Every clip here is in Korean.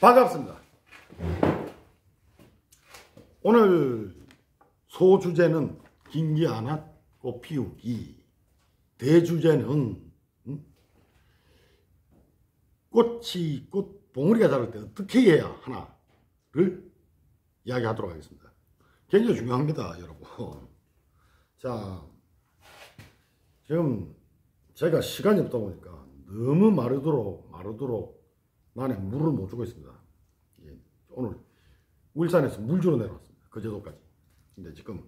반갑습니다. 오늘 소주제는 김기아나 꽃피우기, 대주제는 꽃 봉우리가 자랄 때 어떻게 해야 하나를 이야기하도록 하겠습니다. 굉장히 중요합니다, 여러분. 자, 지금 제가 시간이 없다 보니까 너무 마르도록 난에 물을 못 주고 있습니다. 오늘 울산에서 물 주러 내려왔습니다. 거제도까지. 근데 지금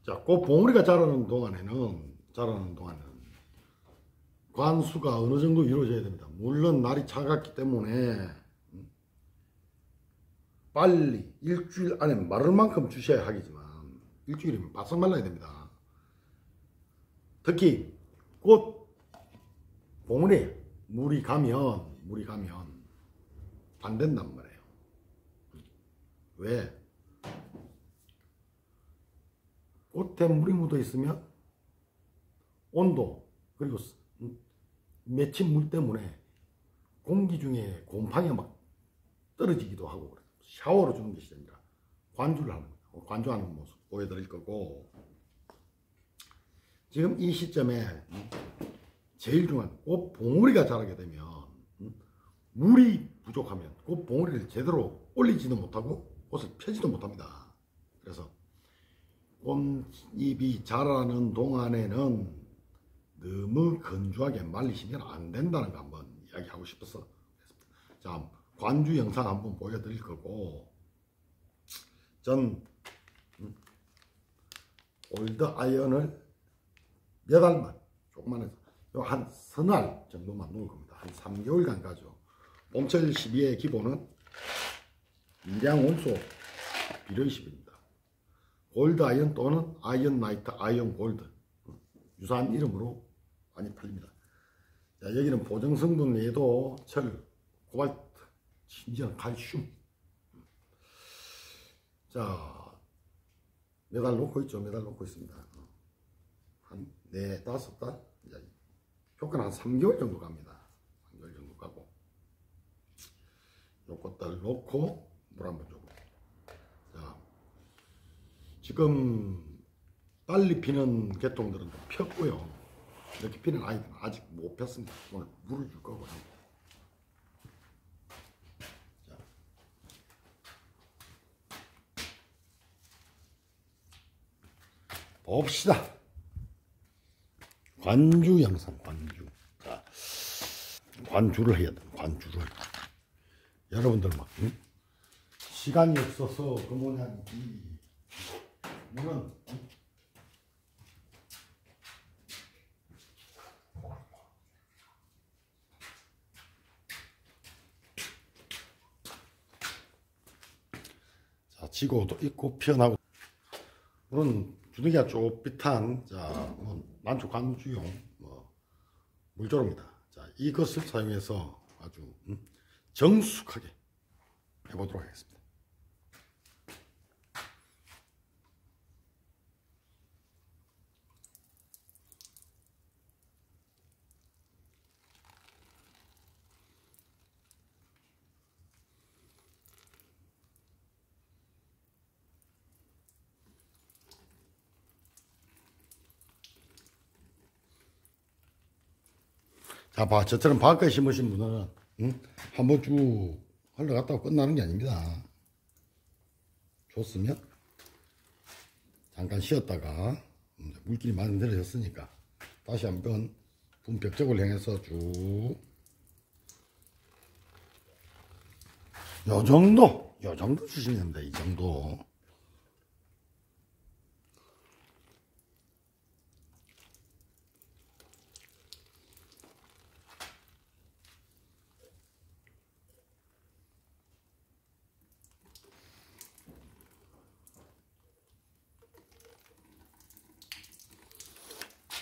자, 꽃 봉우리가 자라는 동안에는 관수가 어느 정도 이루어져야 됩니다. 물론 날이 차갑기 때문에 빨리 일주일 안에 마를 만큼 주셔야 하겠지만 일주일이면 바싹 말라야 됩니다. 특히 꽃 봉우리에 물이 가면 안 된단 말이에요. 왜? 꽃에 물이 묻어 있으면 온도 그리고 맺힌 물 때문에 공기 중에 곰팡이가 막 떨어지기도 하고 그래요. 샤워를 주는 것이 아니라 관주를 하는 거예요. 관주하는 모습 보여드릴 거고, 지금 이 시점에 제일 중요한 꽃 봉우리가 자라게 되면 물이 부족하면 꽃 봉우리를 제대로 올리지도 못하고 꽃을 펴지도 못합니다. 그래서 꽃잎이 자라는 동안에는 너무 건조하게 말리시면 안 된다는 거 한번 이야기하고 싶어서 그랬습니다. 자, 관주 영상 한번 보여드릴 거고, 전 올드 아이언을 몇 알만 조금만 해서 한 서너 알 정도만 놓을 겁니다. 한 3개월간 가죠. 봄철 12의 기본은 인장 온수 비료이십입니다. 골드 아이언 또는 아이언 나이트, 아이언 골드 유사한 이름으로 많이 팔립니다. 자, 여기는 보정 성분 외에도 철, 코발트, 심지어는 칼슘. 자, 매달 놓고 있죠. 매달 놓고 있습니다. 한 4, 5달. 효과는 한 3개월 정도 갑니다. 3개월 정도 가고. 요것들 놓고 물 한번 주고. 자, 지금 빨리 피는 개통들은 좀 폈고요. 이렇게 피는 아이들은 아직 못 폈습니다. 오늘 물을 줄 거고요. 자, 봅시다. 관주 영상, 관주. 자, 관주를 해야 돼. 관주를. 여러분들 막 시간이 없어서 그 뭐냐지. 물은 자, 지고도 있고 피어나고, 물은 주둥이가 쪼빗한 난초 관주용 물조로입니다. 자, 이것을 사용해서 아주 정숙하게 해보도록 하겠습니다. 자, 봐, 저처럼 바깥에 심으신 분은 한번 쭉 흘러갔다고 끝나는 게 아닙니다. 줬으면 잠깐 쉬었다가 물길이 많이 내려졌으니까 다시 한번 분벽적을 향해서 쭉 요 정도 주시면 됩니다. 이 정도.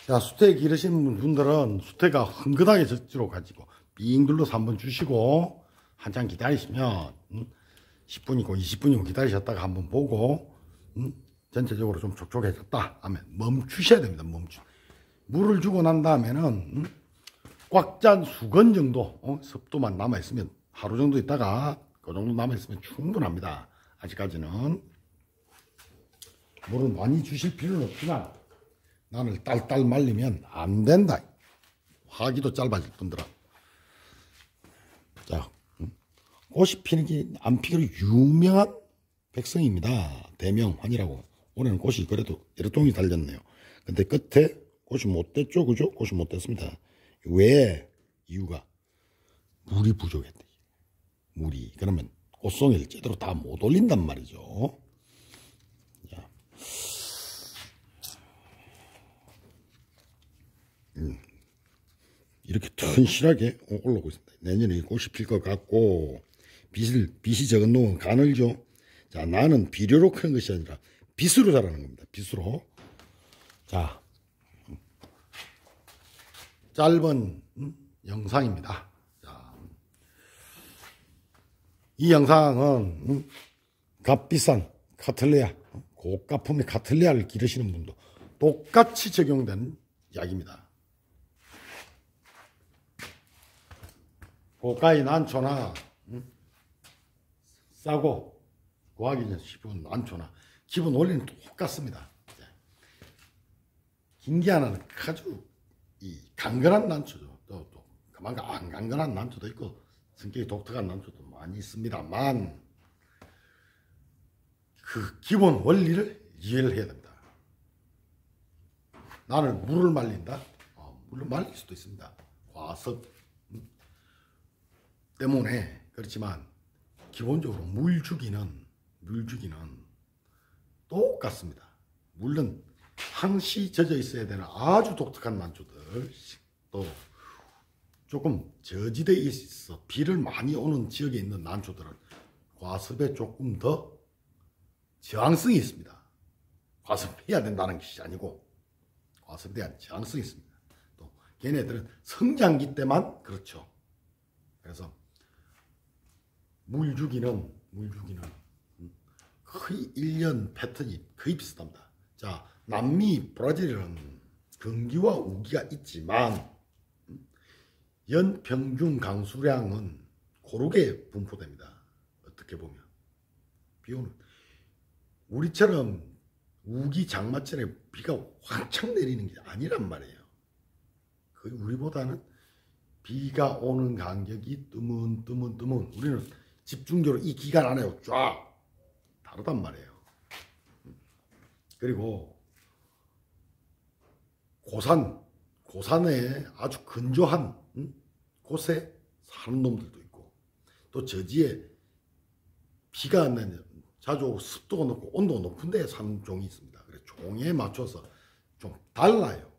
자, 수태 기르시는 분들은 수태가 흥건하게 젖지로 가지고 빙 둘러서 한번 주시고 한참 기다리시면 10분이고 20분이고 기다리셨다가 한번 보고 전체적으로 좀 촉촉해졌다 하면 멈추셔야 됩니다. 물을 주고 난 다음에는 꽉 짠 수건 정도 습도만 남아있으면 하루 정도 있다가 그 정도 남아있으면 충분합니다. 아직까지는 물을 많이 주실 필요는 없지만 나는 딸딸 말리면 안 된다. 화기도 짧아질 뿐더러. 자, 꽃이 피는 게 안 피기로 유명한 백성입니다. 대명환이라고. 올해는 꽃이 그래도 여러 통이 달렸네요. 근데 끝에 꽃이 못 됐죠, 그죠? 꽃이 못 됐습니다. 왜? 이유가 물이 부족했대. 물이. 그러면 꽃송이를 제대로 다 못 올린단 말이죠. 자. 이렇게 튼실하게 올라오고 있습니다. 내년에 꽃이 필 것 같고 빛이 적은 놈은 가늘죠. 자, 나는 비료로 크는 것이 아니라 빛으로 자라는 겁니다. 빛으로. 자, 짧은 영상입니다. 자, 이 영상은 값비싼 카틀레아, 고가품의 카틀레아를 기르시는 분도 똑같이 적용된 약입니다. 고가의 난초나 싸고 구하기 쉽은 난초나 기본 원리는 똑같습니다. 긴기아는 아주 강건한 난초죠. 또 그만큼 안 강건한 난초도 있고 성격이 독특한 난초도 많이 있습니다만 그 기본 원리를 이해를 해야 됩니다. 나는 물을 말린다. 물을 말릴 수도 있습니다. 과습 때문에. 그렇지만 기본적으로 물 주기는 똑같습니다. 물론 항시 젖어 있어야 되는 아주 독특한 난초들, 또 조금 저지대에 있어 비를 많이 오는 지역에 있는 난초들은 과습에 조금 더 저항성이 있습니다. 과습해야 된다는 것이 아니고 과습에 대한 저항성이 있습니다. 또 걔네들은 성장기 때만 그렇죠. 그래서 물 주기는 거의 1년 패턴이 거의 비슷합니다. 자, 남미 브라질은 건기와 우기가 있지만 연평균 강수량은 고르게 분포됩니다. 어떻게 보면 비오는 우리처럼 우기 장마철에 비가 왕창 내리는 게 아니란 말이에요. 거의 우리보다는 비가 오는 간격이 뜨문 우리는 집중적으로 이 기간 안에 쫙 다르단 말이에요. 그리고 고산에 아주 건조한 곳에 사는 놈들도 있고, 또 저지에 비가 안 나는 자주 오고 습도가 높고 온도가 높은 데에 사는 종이 있습니다. 그래서 종에 맞춰서 좀 달라요.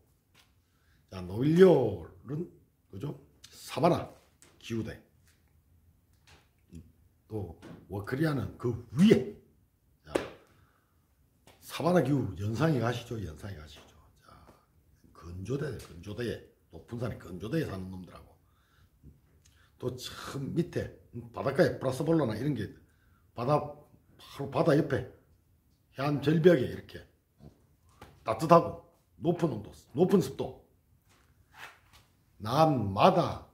자, 노일렬은 그죠? 사바나 기후대, 또 워크리아는 그 위에. 자, 사바나 기후 연상에 가시죠. 자, 건조대에 높은 산에 건조대에 사는 놈들하고, 또 참 밑에 바닷가에 브라스볼라나 이런 게 바로 바다 옆에 해안 절벽에 이렇게 따뜻하고 높은 온도, 높은 습도, 남마다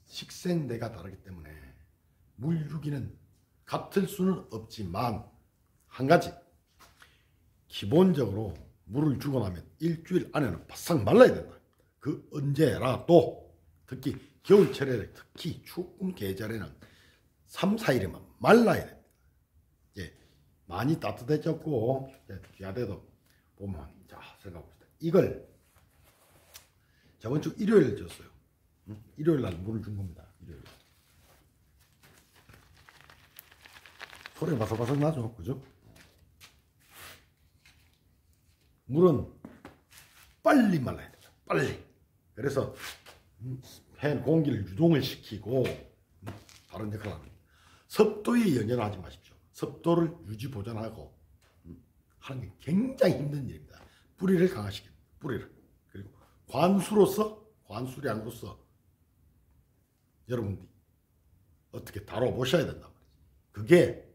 식생대가 다르기 때문에 물 주기는 같을 수는 없지만 한 가지, 기본적으로 물을 주고 나면 일주일 안에는 바싹 말라야 된다. 그 언제라도, 특히 겨울철에, 특히 추운 계절에는 3, 4일이면 말라야 됩니다. 예, 많이 따뜻해졌고 야대도 보면, 자, 생각해봅시다. 이걸 저번 주 일요일에 줬어요. 일요일 날 물을 준 겁니다. 일요일. 소리 바삭바삭 나죠, 그죠? 물은 빨리 말라야 돼요. 빨리. 그래서 팬 공기를 유동을 시키고 다른 역할을 합니다. 습도에 연연하지 마십시오. 습도를 유지 보존하고 하는 게 굉장히 힘든 일입니다. 뿌리를 강화시키는, 뿌리를. 그리고 관수량으로서 여러분들이 어떻게 다뤄보셔야 된단 말이죠. 그게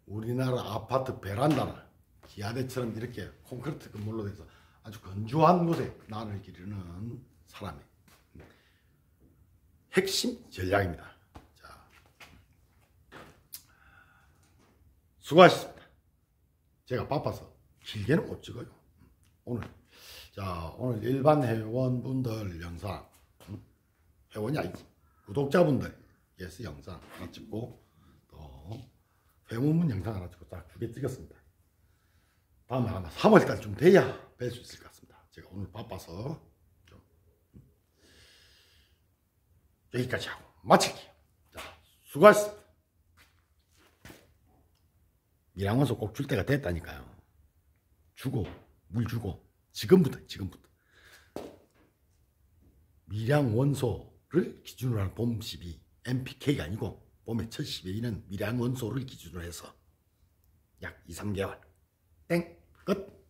우리나라 아파트 베란다나 기아대처럼 이렇게 콘크리트 건물로 돼서 아주 건조한 곳에 난을 기르는 사람의 핵심 전략입니다. 자, 수고하셨습니다. 제가 바빠서 길게는 못 찍어요. 오늘 일반 회원분들 영상, 회원이 아니지, 구독자분들 예스 영상 하나 찍고 또 회원문 영상 하나 찍고 딱 2개 찍었습니다. 다음에 아마 3월달쯤 돼야 뵐 수 있을 것 같습니다. 제가 오늘 바빠서 좀 여기까지 하고 마칠게요. 자, 수고하셨습니다. 밀양원소 꼭 줄 때가 됐다니까요. 주고 물 주고 지금부터 밀양원소를 기준으로 하는 봄 시비 NPK가 아니고 봄의 첫 시비는 밀양원소를 기준으로 해서 약 2, 3개월 땡 끝.